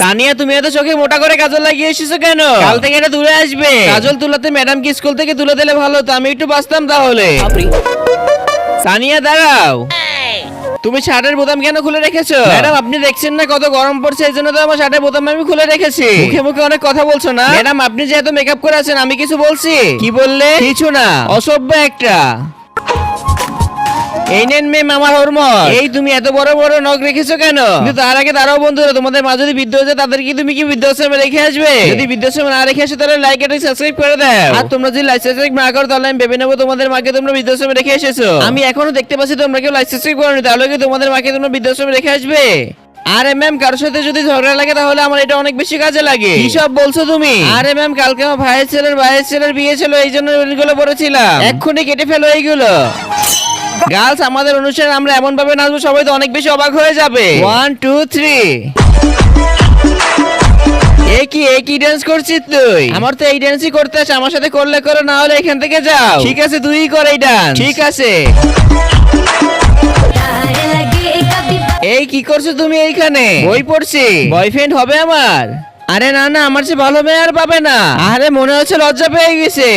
তানিয়া, তুমি এত চোখে মোটা করে কাজল লাগিয়ে এসেছো কেন? কাল থেকে এটা দূরে আসবে। কাজল তুলাতে ম্যাডাম কি স্কুল থেকে তুলে দিলে ভালো হতো, আমি একটু বাঁচতাম তাহলে। তানিয়া দাঁড়াও, তুমি শার্টের বোতাম কেন খুলে রেখেছো? ম্যাডাম আপনি দেখছেন না কত গরম পড়ছে, এই জন্য তো আমার শার্টের বোতাম আমি খুলে রেখেছি। মুখে মুখে অনেক কথা বলছো না ম্যাডাম, আপনি যে এত মেকআপ করে আছেন আমি কিছু বলছি? কি বললে? কিছু না, অসভ্য একটা। এই নেন মেম আমার হরমোন। এই তুমি এত বড় বড় নখ রেখেছো কেন? কিন্তু তার আগে দাঁড়াও বন্ধুরা, তোমাদের মা যদি বৃদ্ধ হয়ে যায় তাদের কি তুমি কি বৃদ্ধাশ্রমে রেখে আসবে? যদি বৃদ্ধাশ্রমে না রেখে আসো তাহলে লাইক এটা সাবস্ক্রাইব করে দাও। আর তোমরা যদি লাইক সাবস্ক্রাইব না করো তাহলে আমি ভেবে নেবো তোমাদের মাকে তোমরা বৃদ্ধাশ্রমে রেখে এসেছো। আমি এখনো দেখতে পাচ্ছি তোমরা কেউ লাইক সাবস্ক্রাইব করোনি, তাহলে কি তোমাদের মাকে তোমরা বৃদ্ধাশ্রমে রেখে আসবে? আরে ম্যাম, কারোর সাথে যদি ঝগড়া লাগে তাহলে আমার এটা অনেক বেশি কাজে লাগে। কি সব বলছো তুমি? আরে ম্যাম, কালকে আমার ভাইয়ের ছেলের বিয়ে ছিল, এই জন্য এগুলো পড়েছিলাম। এক্ষুনি কেটে ফেলো এইগুলো। গার্লস, আমাদের অনুষ্ঠানে আমরা এমন ভাবে নাচবো সবাই তো অনেক বেশি অবাক হয়ে যাবে। 1 2 3। একই ডান্স করছিস তুই? আমার তো এই ডান্সই করতে আসে, আমার সাথে করলে করো, না হলে এখান থেকে যাও। ঠিক আছে, তুই কর এই ডান্স। ঠিক আছে। এই কি করছো তুমি এইখানে? বই পড়ছি। বয়ফ্রেন্ড হবে আমার? আরে না না, আমার চেয়ে ভালো মেয়ে আর পাবে না। আরে মনে হচ্ছে লজ্জা পেয়ে গেছে।